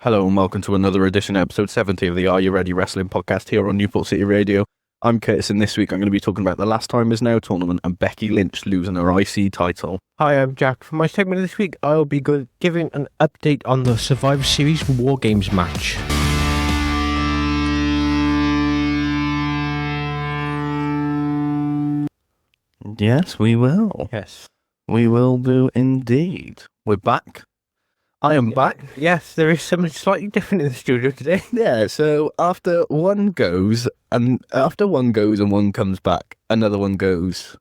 Hello and welcome to another edition, episode 70 of the Are You Ready Wrestling podcast here on Newport City Radio. I'm Curtis, and this week I'm going to be talking about the Last Time Is Now tournament and Becky Lynch losing her IC title. Hi, I'm Jack. For my segment this week, I'll be giving an update on the Survivor Series Wargames match. Yes, we will. Yes. We will do indeed. We're back. I am back. Yes, there is something slightly different in the studio today. Yeah, so after one goes and one comes back, another one goes.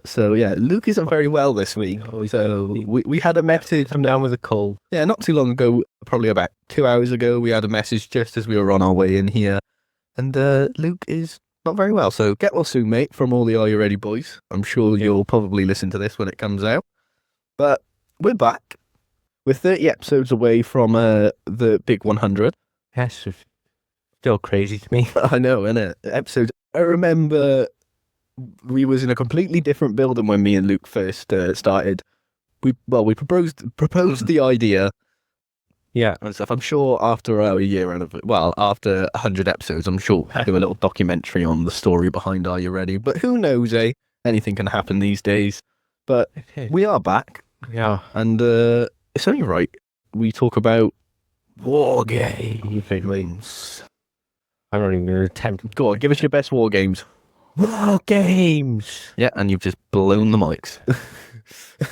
So yeah, Luke isn't very well this week. So we had a message. I'm down with a cold. Yeah, not too long ago, probably about 2 hours ago, we had a message just as we were on our way in here. And Luke is not very well. So get well soon, mate, from all the Are You Ready boys. I'm sure you'll probably listen to this when it comes out. But we're back. We're 30 episodes away from the big 100. Yes, it's still crazy to me. I know, innit? Episodes. I remember we was in a completely different building when me and Luke first started. We proposed the idea. Yeah. And stuff. I'm sure after our year after 100 episodes, I'm sure we'll do a little documentary on the story behind Are You Ready? But who knows, eh? Anything can happen these days. But we are back. Yeah. And it's only right we talk about war games. I'm not even going to attempt. Go on, give us your best war games. War games! Yeah, and you've just blown the mics.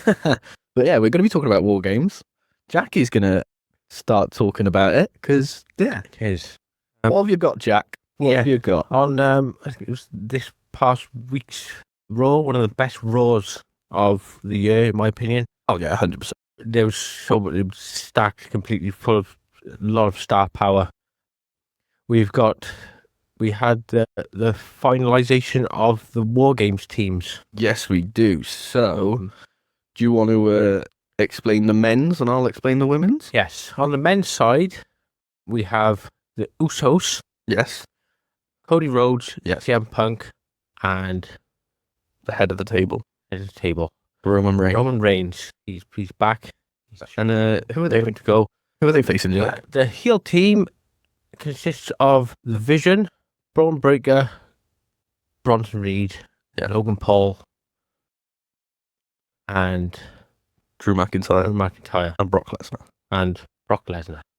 But yeah, we're going to be talking about war games. Jackie's going to start talking about it because, yeah. It is. What have you got, Jack? What have you got? On, I think it was this past week's Raw, one of the best Raws of the year, in my opinion. Oh, yeah, 100%. There was so much, it was stacked completely full of a lot of star power. We had the finalization of the War Games teams. Yes, we do. So, do you want to explain the men's and I'll explain the women's? Yes. On the men's side, we have the Usos. Yes. Cody Rhodes, Yes. CM Punk, and The head of the table. Roman Reigns. He's back. And who are they Going to go. Who are they facing, Jack? The heel team consists of The Vision, Braun Breaker, Bronson Reed, Logan Paul, and Drew McIntyre and Brock Lesnar and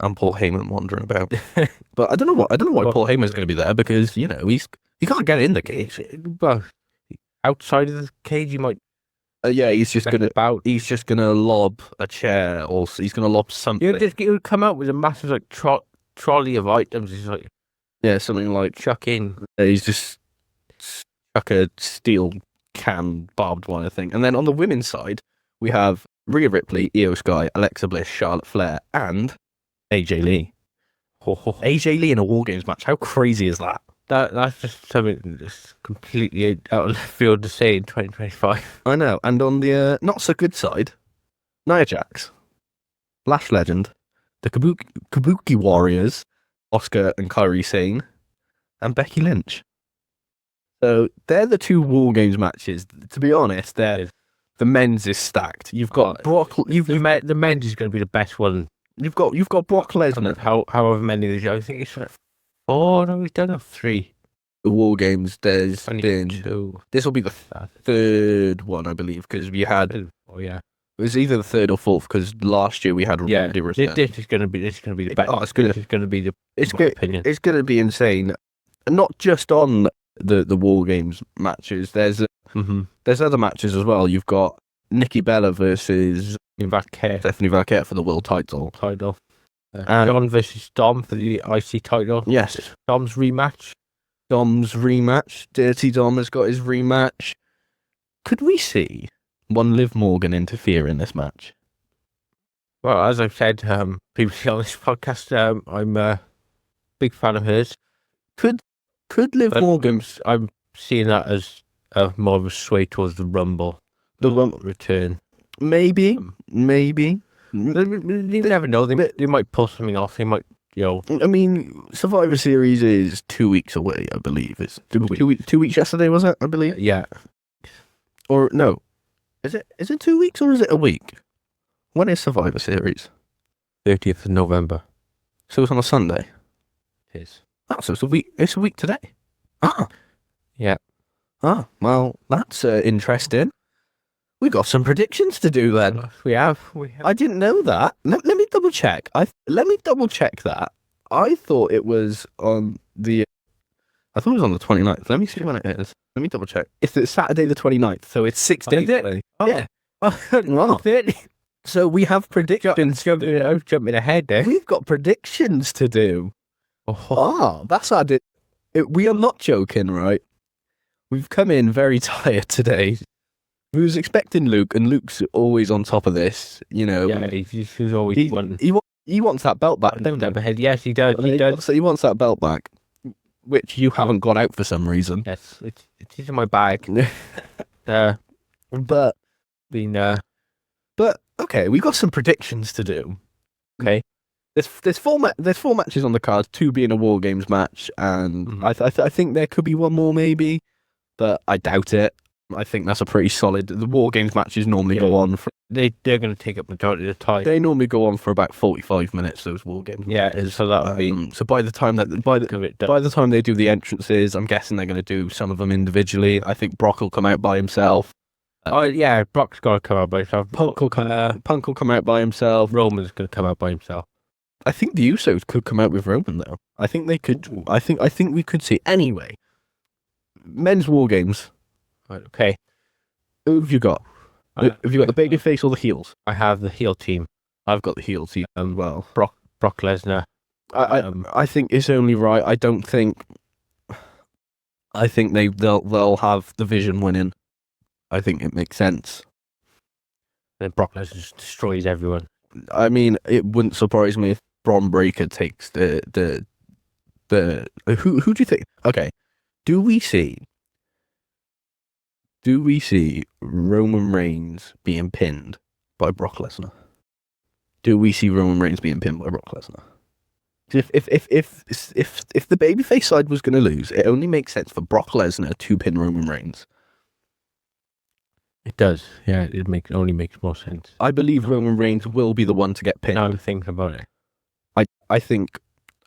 and Paul Heyman wandering about. But I don't know why Paul Heyman's going to be there because he can't get in the cage. Well, outside of the cage, you might. He's just gonna lob a chair, or he's gonna lob something. He would come out with a massive trolley of items. He's like, something like chuck in. He's just chuck a steel can barbed wire thing. And then on the women's side, we have Rhea Ripley, Io Sky, Alexa Bliss, Charlotte Flair, and AJ Lee. AJ Lee in a War Games match. How crazy is that? That's just something that's completely out of left field to say in 2025. I know. And on the not so good side, Nia Jax, Lash Legend, the Kabuki Warriors, Asuka and Kairi Sane, and Becky Lynch. So they're the two War Games matches. To be honest, the men's is stacked. You've got Brock. The men's is going to be the best one. You've got Brock Lesnar. However many there's, I think it's 4. No, we've done 3. The War Games. There's 22. been. This will be the third one, I believe, because we had. Oh yeah. It was either the third or fourth because last year we had Randy Orton. This is going to be the best. Oh, it's going to be the. It's good. Opinion. It's going to be insane. And not just on the War Games matches. There's other matches as well. You've got Nikki Bella versus Stephanie Vaquer for the world title. John versus Dom for the IC title. Yes. Dom's rematch. Dirty Dom has got his rematch. Could we see one Liv Morgan interfere in this match? Well, as I've said previously on this podcast, I'm a big fan of hers. Could Liv Morgan? I'm seeing that as more of a sway towards the Rumble. The Rumble return. Maybe. You never know. They might pull something off. They might, I mean, Survivor Series is 2 weeks away, I believe. It's 2 weeks yesterday, was it? I believe. Yeah. Or no. Is it 2 weeks or is it a week? When is Survivor Series? 30th of November. So it's on a Sunday. It is. Oh, so it's a week. It's a week today. Ah, Yeah. ah. Well, that's interesting. We've got some predictions to do then. We have. I didn't know that. Let me double check. Let me double check that. I thought it was on the. I thought it was on the 29th. Let me see when it is. Let me double check. It's Saturday the 29th, so it's 6 days. Is it? Yeah. Wow. So we have predictions. Jumping ahead there. We've got predictions to do. Oh. That's our. We are not joking, right? We've come in very tired today. We was expecting Luke, and Luke's always on top of this. You know, Yeah, he's always wanting. he wants that belt back, don't Jump he? ahead. Yes, he does. He does. So he wants that belt back, which you haven't got out for some reason. Yes, it's in my bag. But Been okay, we've got some predictions to do. okay. There's four matches on the card, 2 being a War Games match, and Mhm. I think there could be one more maybe, but I doubt it. I think that's a pretty solid. The War Games matches normally go on for. They're going to take up majority of the time. They normally go on for about 45 minutes. Those War Games. Yeah, matches. so that would be So by the time by the time they do the entrances, I'm guessing they're going to do some of them individually. I think Brock will come out by himself. Oh yeah, Brock's got to come out by himself. Punk will come out by himself. Roman's going to come out by himself. I think the Usos could come out with Roman though. I think they could. I think we could see anyway. Men's War Games. Right, okay. Who have you got? Have you got the baby face or the heels? I have the heel team. I've got the heel team as well. Brock Lesnar. I think it's only right. I don't think. I think they'll have the Vision winning. I think it makes sense. Then Brock Lesnar just destroys everyone. I mean, it wouldn't surprise me if Braun Breaker takes the who do you think? Okay, do we see Roman Reigns being pinned by Brock Lesnar? Do we see Roman Reigns being pinned by Brock Lesnar? If the babyface side was going to lose, it only makes sense for Brock Lesnar to pin Roman Reigns. It does. Yeah, it only makes more sense. I believe Roman Reigns will be the one to get pinned. Now I'm thinking about it. I think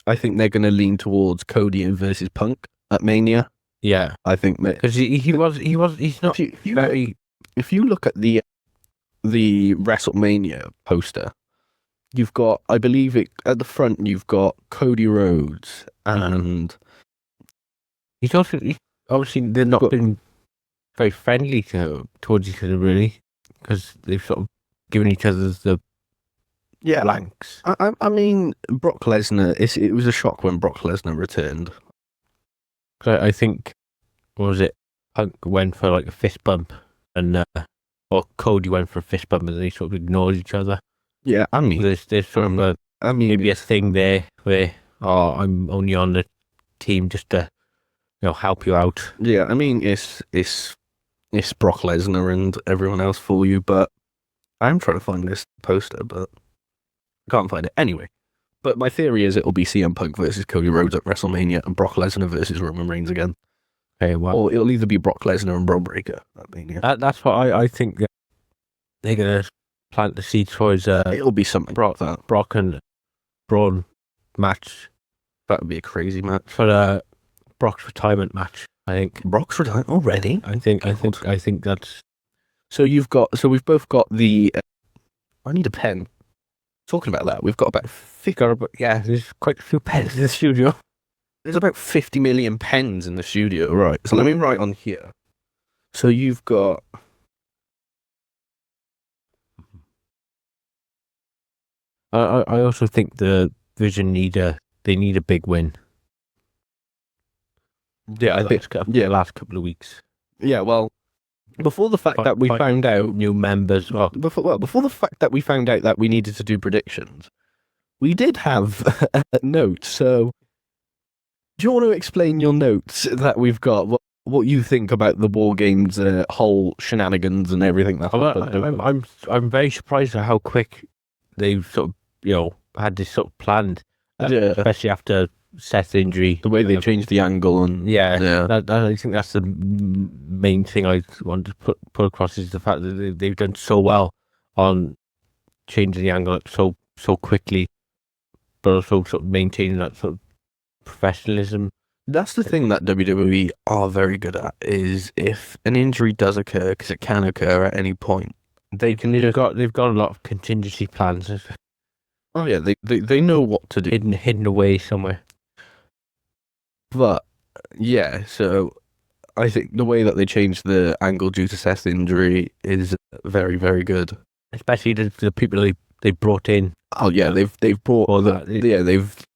they're going to lean towards Cody versus Punk at Mania. Yeah, I think that because he's not very. If you look at the WrestleMania poster, you've got, I believe it at the front, you've got Cody Rhodes and He's also obviously they're not been very friendly towards each other really, because they've sort of given each other the blanks. I mean, Brock Lesnar. It was a shock when Brock Lesnar returned. I think, what was it? Punk went for like a fist bump, and or Cody went for a fist bump, and they sort of ignored each other. Yeah, I mean, there's sort of maybe a thing there where I'm only on the team just to help you out. Yeah, I mean it's Brock Lesnar and everyone else for you, but I'm trying to find this poster, but I can't find it anyway. But my theory is it'll be CM Punk versus Cody Rhodes at WrestleMania and Brock Lesnar versus Roman Reigns again. Okay, well, or it'll either be Brock Lesnar and Braun Breaker at Mania. That's what I think they're gonna plant the seeds for. It'll be something Brock and Braun match. That would be a crazy match for the Brock's retirement match. I think Brock's retirement already. I think that's. So we've both got the. I need a pen. Talking about that, we've got about there's quite a few pens in the studio. There's about 50 million pens in the studio, right? So let me write on here. So you've got. I also think the Vision need a big win. Yeah, I think. The last couple of weeks. Yeah, well, before the fact that we found out new members. Before the fact that we found out that we needed to do predictions, we did have a note. So, do you want to explain your notes that we've got? What you think about the War Games whole shenanigans and everything that happened? I'm very surprised at how quick they've sort of had this sort of planned, especially after Seth's injury. The way they changed the angle and I think that's the main thing I want to put across is the fact that they've done so well on changing the angle so quickly. but also sort of maintaining that sort of professionalism. That's the thing that WWE are very good at, is if an injury does occur, because it can occur at any point, they can They've just got a lot of contingency plans oh yeah, they know what to do. hidden away somewhere. But yeah, so I think the way that they changed the angle due to Seth's injury is very, very good. Especially the people they brought in. Oh yeah, they've brought For that.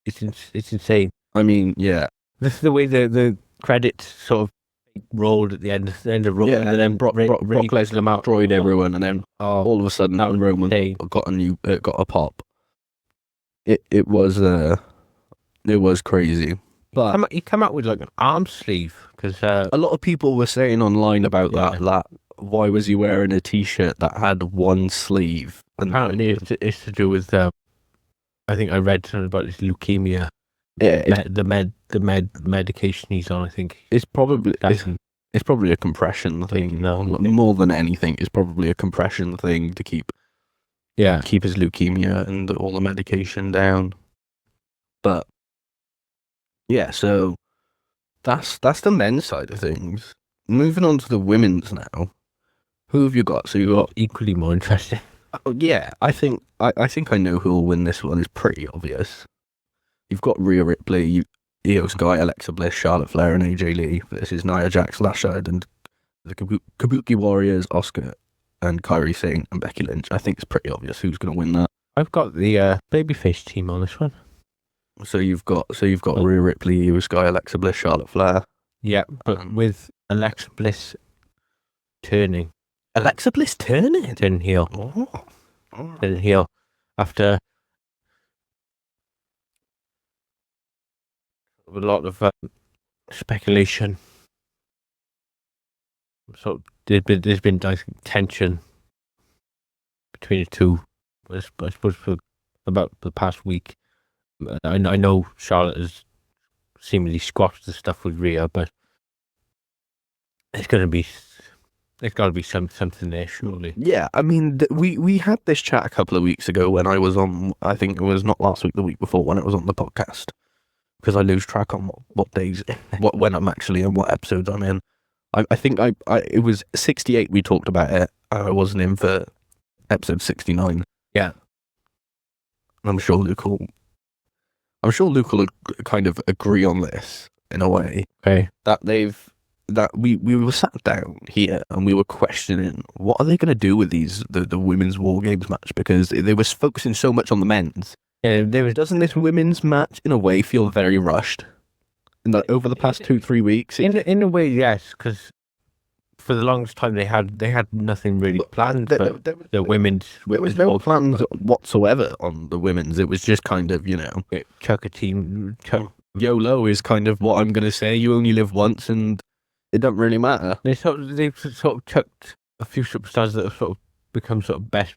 It's insane. I mean, yeah. This is the way the credits sort of rolled at the end of Raw, Yeah, and then Brock Lesnar them out. destroyed everyone, and then all of a sudden, that was Roman insane. got a pop. It was crazy. But He come out with like an arm sleeve because a lot of people were saying online about Yeah. that why was he wearing a t-shirt that had one sleeve? And apparently it's to do with I think I read something about his leukemia. yeah, The medication he's on. I think it's probably that's it's probably a compression thing. No, More than anything, it's probably a compression thing to keep his leukemia and all the medication down. But yeah, so that's the men's side of things. Moving on to the women's now. Who have you got? So you got equally more interesting. oh, yeah, I think I know who will win this one. It's pretty obvious. You've got Rhea Ripley, Io Sky, Alexa Bliss, Charlotte Flair, and AJ Lee. This is Nia Jax, Lashley, and the Kabuki Warriors, Asuka, and Kairi Sane and Becky Lynch. I think it's pretty obvious who's going to win that. I've got the babyface team on this one. So you've got Rhea Ripley, Io Sky, Alexa Bliss, Charlotte Flair. Yeah, but with Alexa Bliss turning heel. Turning heel after a lot of speculation. So there's been like tension between the two. I suppose for about the past week. I know Charlotte has seemingly squashed the stuff with Rhea, but there's got to be something there, surely. Yeah, I mean, we had this chat a couple of weeks ago when I was on. I think it was not last week, the week before, when it was on the podcast, because I lose track on what days, when I'm actually and what episodes I'm in. I think it was 68. We talked about it. I wasn't in for episode 69. Yeah, I'm sure Luke will kind of agree on this in a way. okay. That we were sat down here and we were questioning what are they going to do with the women's war games match, because they were focusing so much on the men's. Yeah, Doesn't this women's match in a way feel very rushed? Over the past 2-3 weeks, in a way, yes, because for the longest time they had nothing really planned for the women's. there was no plans whatsoever on the women's. It was just kind of, chuck a team. YOLO is kind of what I'm going to say. You only live once, and it doesn't really matter. They've sort of chucked a few superstars that have sort of become sort of best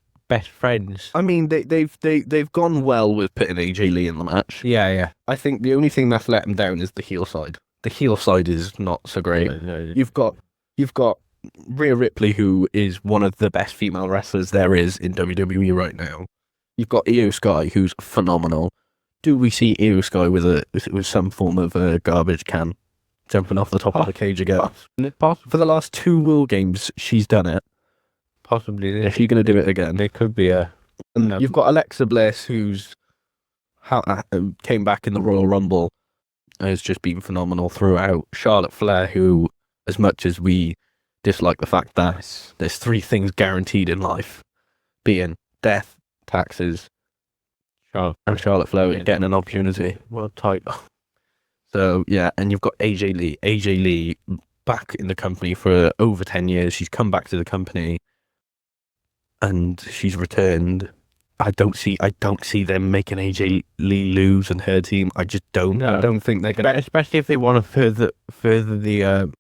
friends. I mean, they've gone well with putting AJ Lee in the match. Yeah. I think the only thing that's let them down is the heel side. The heel side is not so great. No. You've got Rhea Ripley, who is one of the best female wrestlers there is in WWE right now. You've got Io Sky, who's phenomenal. Do we see Io Sky with some form of a garbage can jumping off the top of the cage again? For the last 2 World Games, she's done it. Possibly. Is she going to do it again? There could be a. And you've got Alexa Bliss, who's came back in the Royal Rumble, has just been phenomenal throughout. Charlotte Flair, who, as much as we dislike the fact that there's 3 things guaranteed in life, being death, taxes, and Charlotte Flair getting an opportunity. World title. So yeah, and you've got AJ Lee. AJ Lee back in the company for over 10 years. She's come back to the company, and she's returned. I don't see them making AJ Lee lose and her team. I just don't. No. I don't think they're gonna. Especially if they want to further the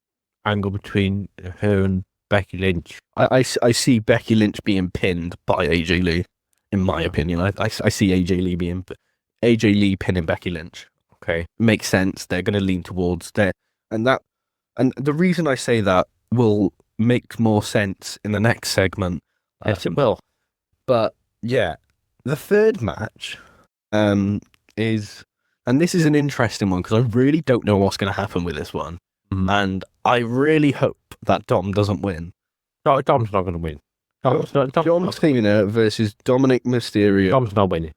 angle between her and Becky Lynch. I see Becky Lynch being pinned by AJ Lee. In my opinion, I see AJ Lee pinning Becky Lynch. Okay, makes sense. They're going to lean towards there, and the reason I say that will make more sense in the next segment. Yes, it will. But yeah, the third match is, and this is an interesting one because I really don't know what's going to happen with this one. And I really hope that Dom doesn't win. No, Dom's not going to win. John Cena versus Dominic Mysterio Dom's not winning.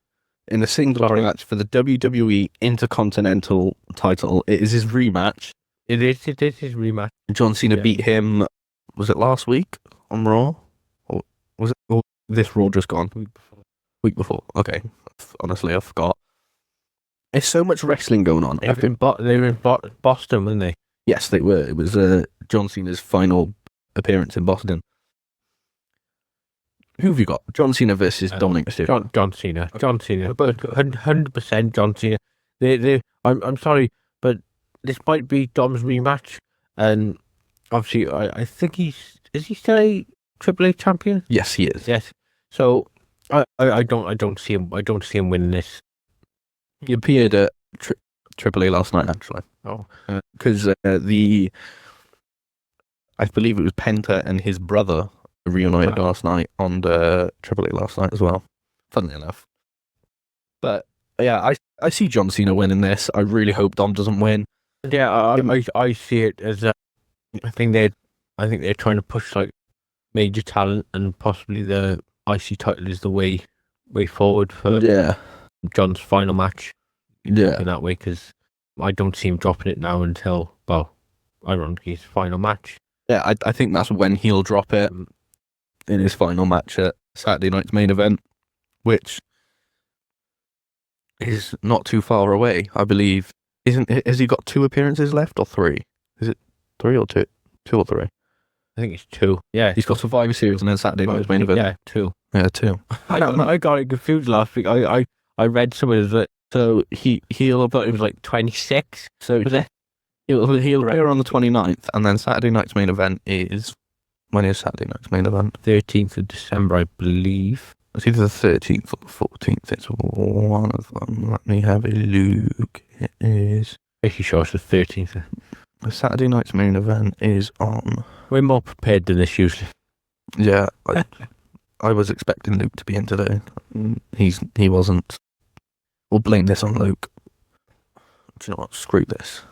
in a singles match for the WWE Intercontinental title. It is his rematch. It is his rematch. John Cena beat him, was it last week on Raw? Or was it this Raw just gone? Week before. Okay. Honestly, I forgot. There's so much wrestling going on. They were in Boston, weren't they? Yes, they were. It was John Cena's final appearance in Boston. Who have you got? John Cena versus Dominic Mysterio. John Cena. John Cena. 100% John Cena. I'm sorry, but this might be Dom's rematch, and obviously, I think is he still a Triple A champion? Yes, he is. Yes. So I don't see him winning this. He appeared at Triple A last night, actually. Oh, because I believe it was Penta and his brother reunited last night on the Triple A last night as well. Funnily enough, but yeah, I see John Cena winning this. I really hope Dom doesn't win. Yeah, I see it as I think they're trying to push like major talent, and possibly the IC title is the way forward for John's final match. Yeah, in that way, because I don't see him dropping it now until, well, ironically, his final match. Yeah, I think that's when he'll drop it in his final match at Saturday night's main event, which is not too far away, I believe. Has he got 2 appearances left or 3? Is it 3 or 2? 2 or 3? I think it's 2. Yeah, he's got Survivor Series and then Saturday night's main event. Yeah, 2. Yeah, 2. I got it confused last week. I read somewhere that so he'll thought it was like 26. So he'll appear on the 29th, and then Saturday night's main event is, when is Saturday night's main event? 13th of December, I believe. It's either the 13th or the 14th. It's one of them. Let me have a look. It is. Pretty sure it's the 13th. The Saturday night's main event is on. We're more prepared than this usually. Yeah, I was expecting Luke to be in today. He wasn't. We'll blame this on Luke. Do you know what? Screw this.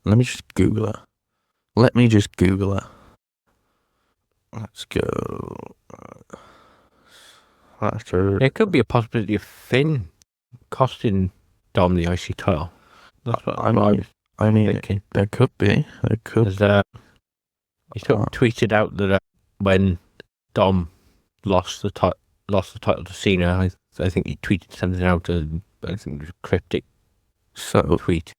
Let me just Google it. Let's go. There could be a possibility of Finn costing Dom the IC title. That's what I mean, thinking. There could be. He sort of tweeted out that when Dom lost the title to Cena, I think he tweeted something out. I think it was a cryptic tweet.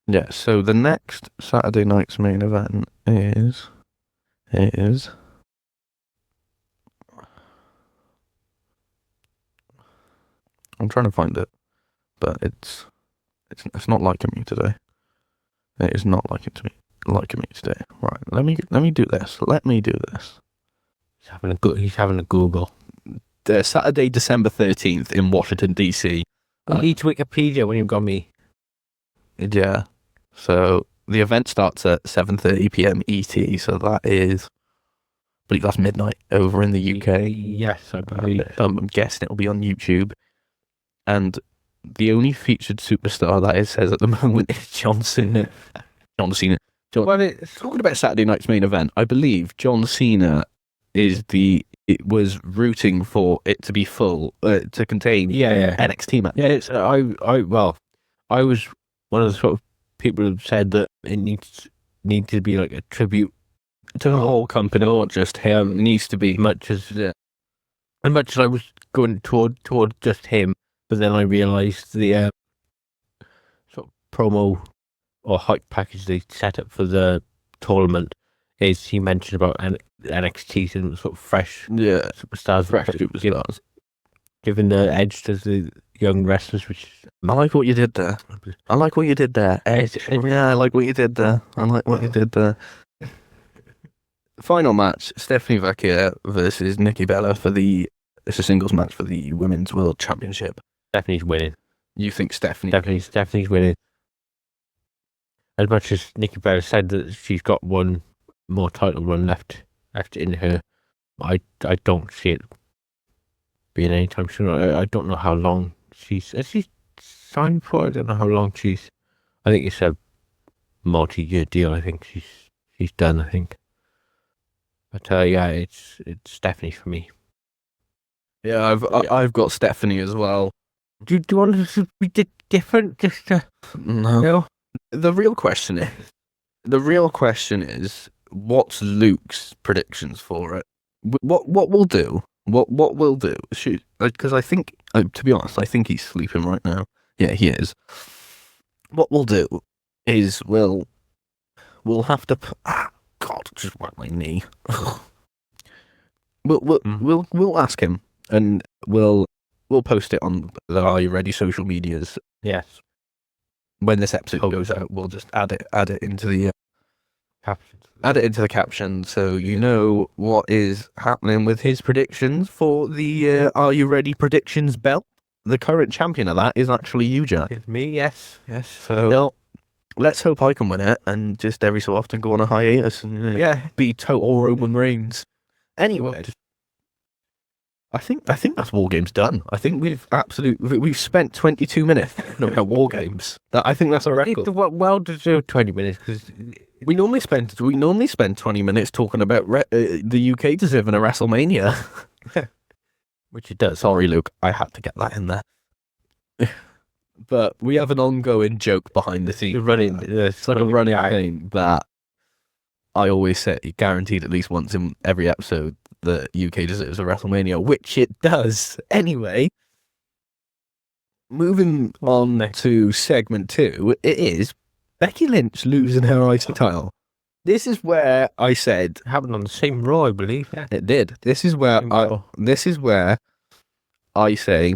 Yeah. So the next Saturday night's main event is. I'm trying to find it, but it's not liking me today. It is not liking me today. Right, let me do this. He's having a Google. Saturday, December 13th in Washington DC. Need Wikipedia when you've got me. Yeah. So the event starts at 7:30 p.m. ET. So that is, I believe that's midnight over in the UK. Yes, I believe. I'm guessing it'll be on YouTube. And the only featured superstar that it says at the moment is John Cena. Well, talking about Saturday night's main event, I believe John Cena was rooting for it to be full, to contain NXT match. Yeah, I was one of the sort of people who said that it needs to be like a tribute to the whole company, not just him. It needs to be much as I was going toward just him. But then I realised the sort of promo or hype package they set up for the tournament is he mentioned about NXT and sort of fresh superstars, giving the edge to the young wrestlers. Which I like what you did there. I like what you did there. Final match: Stephanie Vacchia versus Nikki Bella it's a singles match for the Women's World Championship. Stephanie's winning. You think Stephanie? Stephanie's winning. As much as Nikki Bella said that she's got one more title run left in her, I don't see it being anytime soon. I don't know how long has she signed for? I don't know how long she's. I think it's a multi-year deal. I think she's done. I think. But yeah, it's Stephanie for me. Yeah, I've got Stephanie as well. Do you want it to be different? Just to, No. you know? The real question is, what's Luke's predictions for it? What we'll do? What we'll do? Because I think, to be honest, I think he's sleeping right now. Yeah, he is. What we'll do is we'll have to. God, just whack my knee. We'll ask him, and we'll post it on the Are You Ready social medias. Yes. When this episode goes out, we'll just add it into the Captions. Add it into the caption so you know what is happening with his predictions for the Are You Ready predictions belt. The current champion of that is actually you, Jack. It's me, yes. So let's hope I can win it and just every so often go on a hiatus and be total Roman Reigns. Anyway, I think that's Wargames done. I think we've spent 22 minutes talking about Wargames. I think that's a record. It's well deserved 20 minutes because we normally spend 20 minutes talking about the UK deserving a WrestleMania, which it does. Sorry, Luke, I had to get that in there. But we have an ongoing joke behind the scenes. It's like a running thing that I always say, guaranteed at least once in every episode, the UK deserves a WrestleMania, which it does. Anyway, moving on to segment 2, it is Becky Lynch losing her IC title. This is where I said it happened on the same Raw, I believe. Yeah. It did. This is where I say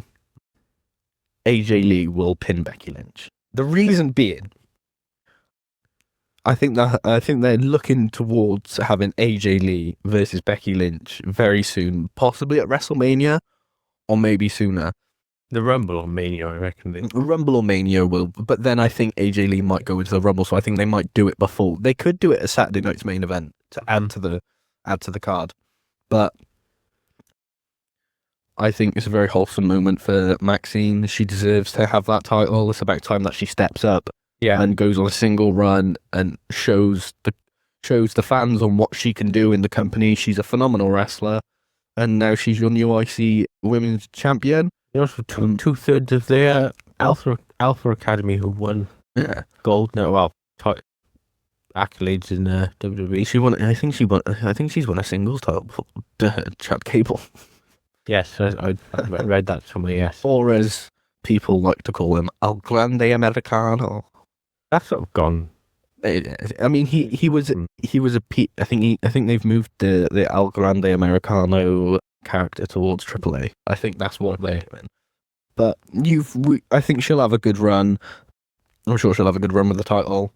AJ Lee will pin Becky Lynch. The reason being, I think they're looking towards having AJ Lee versus Becky Lynch very soon, possibly at WrestleMania, or maybe sooner. The Rumble or Mania, I reckon. Rumble or Mania will, but then I think AJ Lee might go into the Rumble, so I think they might do it before. They could do it as Saturday night's main event to add to the card, but I think it's a very wholesome moment for Maxine. She deserves to have that title. It's about time that she steps up. Yeah. And goes on a single run and shows the fans on what she can do in the company. She's a phenomenal wrestler, and now she's your new IC Women's Champion. Also, 2/3 of their Alpha Academy who won gold. No, well, accolades in WWE. She won. I think she's won a singles title before Chad Gable. Yes, I read that somewhere. Yes, or as people like to call him, El Grande Americano. That's sort of gone. I mean, he was a I think they've moved the El Grande Americano character towards AAA. I think that's what they're doing. But I think she'll have a good run. I'm sure she'll have a good run with the title,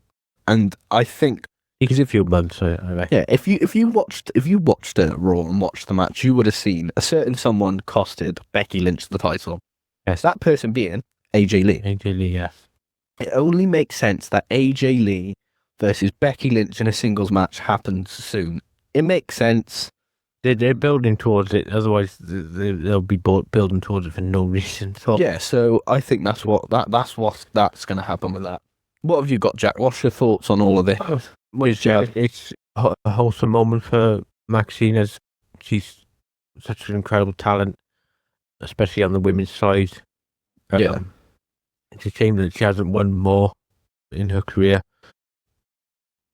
and I think because a few months. I reckon. Yeah, if you watched Raw and watched the match, you would have seen a certain someone costed Becky Lynch the title. Yes, that person being AJ Lee. AJ Lee, yes. It only makes sense that AJ Lee versus Becky Lynch in a singles match happens soon. It makes sense. They're building towards it. Otherwise, they'll be building towards it for no reason. So. Yeah, so I think that's going to happen with that. What have you got, Jack? What's your thoughts on all of this? It's a wholesome moment for Maxine, as she's such an incredible talent, especially on the women's side. It's a shame that she hasn't won more in her career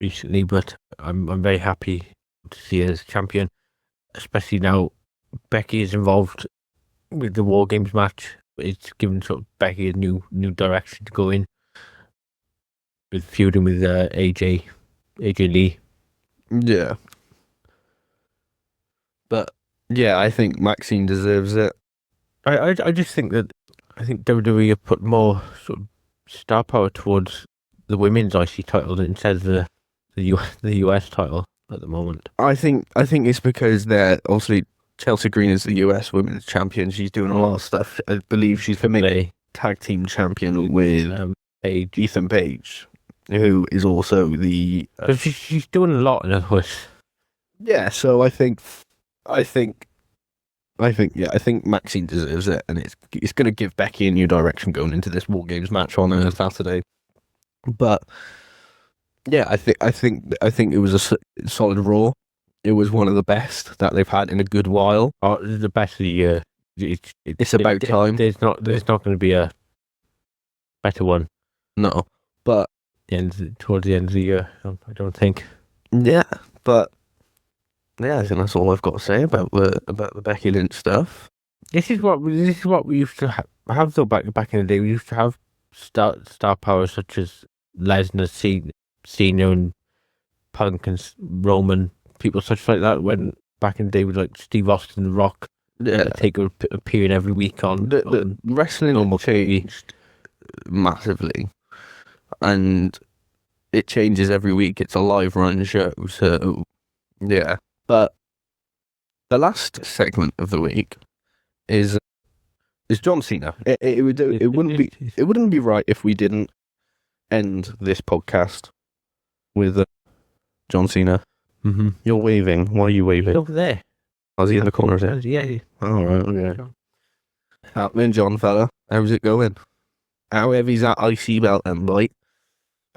recently, but I'm very happy to see her as champion, especially now Becky is involved with the War Games match. It's given sort of Becky a new direction to go in with feuding with AJ Lee. Yeah. But yeah, I think Maxine deserves it. I just think that WWE have put more sort of star power towards the women's IC title instead of the US title at the moment. I think it's because they're obviously Chelsea Green is the US Women's Champion. She's doing a lot of stuff. I believe she's the tag team champion with Ethan Page, who is also the. She's doing a lot in other words. Yeah, so I think I think Maxine deserves it, and it's going to give Becky a new direction going into this War Games match on Saturday. But yeah, I think it was a solid Raw. It was one of the best that they've had in a good while. Oh, this is the best of the year. It's about time. There's not going to be a better one. No, but Towards the end of the year, I don't think. yeah, but yeah, I think that's all I've got to say about the Becky Lynch stuff. This is what we used to have though back in the day. We used to have star powers such as Lesnar, Cena, and Punk and Roman, people such like that. When back in the day, with like Steve Austin, The Rock, Yeah, appearing every week on the wrestling normal changed massively, and it changes every week. It's a live run show, so yeah. But the last segment of the week is John Cena. It wouldn't be right if we didn't end this podcast with John Cena. Mm-hmm. You're waving. Why are you waving? Over there. Oh, is he in the corner there? Yeah. All right. Okay. Happening, John fella. How's it going? How heavy's that IC belt and boy?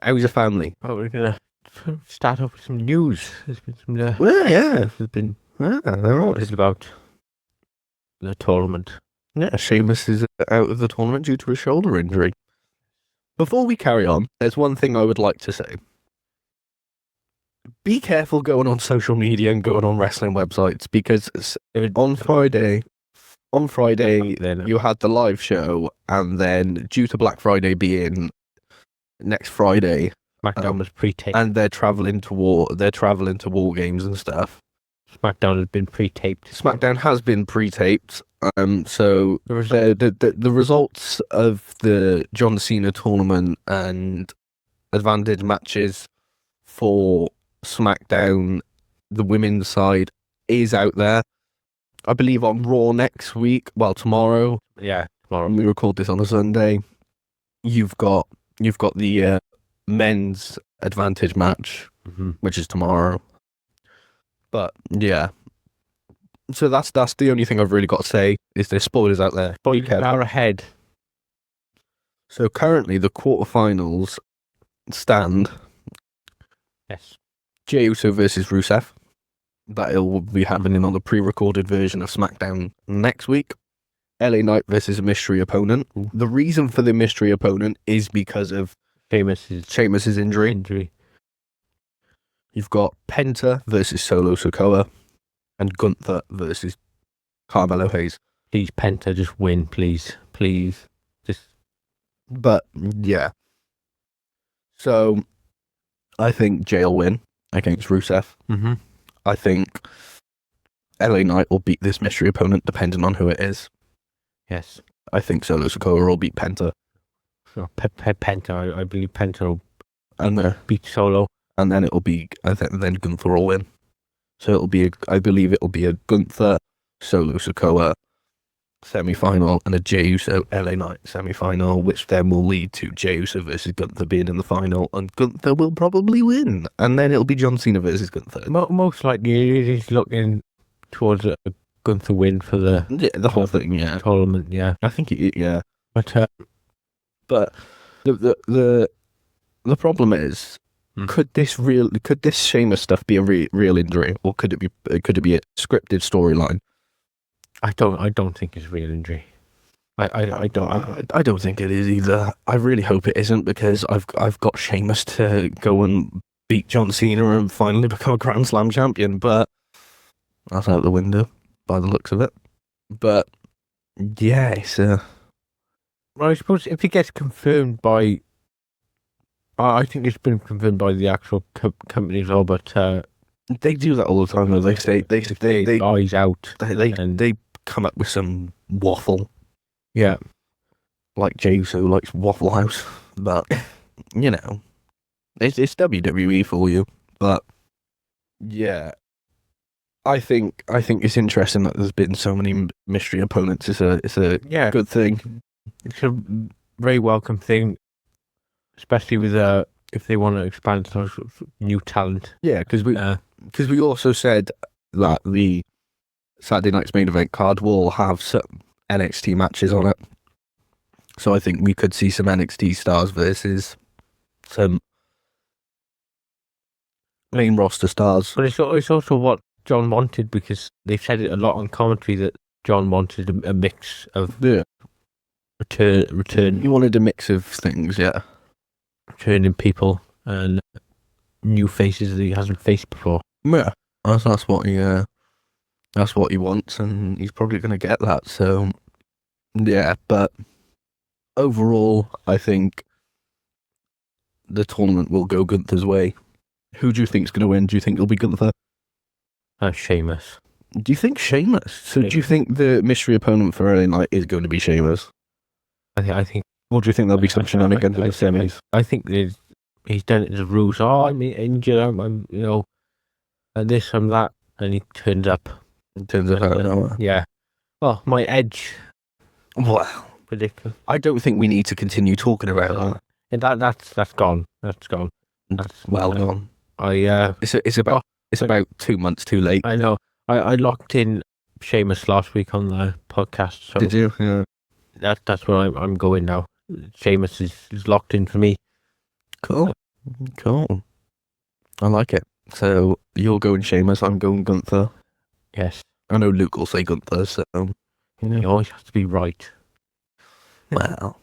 How's your family? Oh, we're gonna start off with some news. There's been some. Well, yeah. There's been. They're all. What is it about? The tournament. Yeah, Sheamus is out of the tournament due to a shoulder injury. Before we carry on, there's one thing I would like to say. Be careful going on social media and going on wrestling websites, because on Friday, Then you had the live show, and then due to Black Friday being next Friday, SmackDown was pre-taped. and they're traveling to War Games and stuff. SmackDown has been pre-taped. SmackDown has been pre-taped. So the results of the John Cena tournament and advantage matches for SmackDown, the women's side, is out there. I believe on Raw next week. Well, tomorrow. Yeah, tomorrow. We record this on a Sunday. You've got the men's advantage match, which is tomorrow. But yeah, so that's the only thing I've really got to say. Is there's spoilers out there? Far ahead. So currently the quarterfinals stand. Yes. Jey Uso versus Rusev. That will be happening on the pre-recorded version of SmackDown next week. LA Knight versus a mystery opponent. The reason for the mystery opponent is because of Sheamus's injury. You've got Penta versus Solo Sikoa, and Gunther versus Carmelo Hayes. Please, Penta, just win, please. But yeah, so I think Jey will win against Rusev. Mm-hmm. I think LA Knight will beat this mystery opponent, depending on who it is. Yes. I think Solo Sikoa will beat Penta. So, Penta, I believe Penta will and beat Solo. And then it'll be, then Gunther will win. So I believe it'll be a Gunther, Solo Sikoa semi-final and a Jey Uso LA Knight semi-final, which then will lead to Jey Uso versus Gunther being in the final, and Gunther will probably win. And then it'll be John Cena versus Gunther. Most likely, he's looking towards a Gunther win for the whole thing, yeah. Tournament, yeah. I think yeah. But the problem is, could this Sheamus stuff be a real injury, or could it be a scripted storyline? I don't think it's real injury. I don't think it is either. I really hope it isn't, because I've got Sheamus to go and beat John Cena and finally become a Grand Slam champion, but that's out the window by the looks of it. But yeah, it's well, I suppose if it gets confirmed by, I think it's been confirmed by the actual company as well, but they do that all the time. Though. They say they eyes out. They come up with some waffle. Yeah, like Jey Uso likes Waffle House, but you know, it's WWE for you. But yeah, I think it's interesting that there's been so many mystery opponents. It's a good thing. It's a very welcome thing, especially with if they want to expand to new talent. Yeah, because we also said that the Saturday night's main event card will have some NXT matches on it. So I think we could see some NXT stars versus some main roster stars. But it's also what John wanted, because they've said it a lot on commentary that John wanted a mix of Yeah. return. You wanted a mix of things, yeah. Returning people and new faces that he hasn't faced before. Yeah. That's what he wants, and he's probably going to get that. So, yeah. But overall, I think the tournament will go Gunther's way. Who do you think's going to win? Do you think it'll be Gunther? Sheamus. Do you think Sheamus? So do you think the mystery opponent for early night is going to be Sheamus? I think. Or do you think there'll be some shenanigans in the semis? I think he's done it as a ruse. Oh, I'm injured. I'm and this and that, and he turns up. In terms of how, yeah. Well, my edge. Well, Ridiculous. I don't think we need to continue talking about that. And that's gone. That's gone. That's well gone. It's about 2 months too late. I know. I locked in Sheamus last week on the podcast. So Did you? Yeah. That's where I'm going now. Sheamus is locked in for me. Cool. I like it. So you're going Sheamus, I'm going Gunther. Yes. I know Luke will say Gunther, so He always has to be right. Well,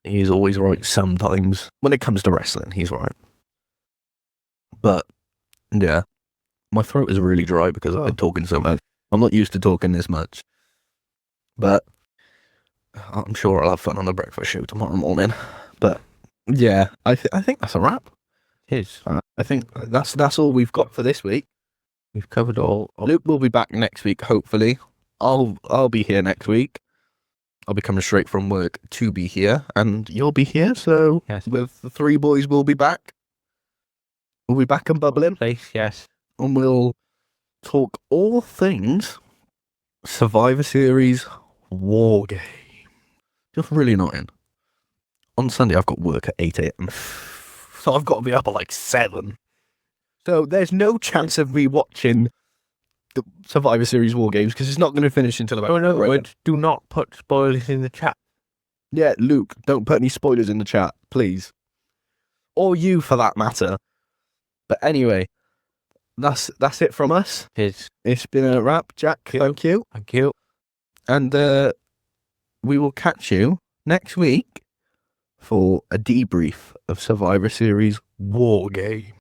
he's always right sometimes. When it comes to wrestling, he's right. But yeah, my throat is really dry because I've been talking so much. I'm not used to talking this much. But I'm sure I'll have fun on the breakfast show tomorrow morning. But yeah, I think that's a wrap. It is. I think that's all we've got for this week. We've covered all. Luke will be back next week, hopefully. I'll be here next week. I'll be coming straight from work to be here, and you'll be here. So Yes. with the three boys, we'll be back. We'll be back and bubbling, Place, yes. and we'll talk all things Survivor Series Wargame. Just really annoying. On Sunday, I've got work at 8 a.m. So I've got to be up at like 7. So there's no chance of me watching the Survivor Series Wargames because it's not going to finish until about... Oh, no, do not put spoilers in the chat. Yeah, Luke, don't put any spoilers in the chat, please. Or you, for that matter. But anyway, that's it from us. It's been a wrap, Jack. Thank you. Thank you. And we will catch you next week for a debrief of Survivor Series Wargame.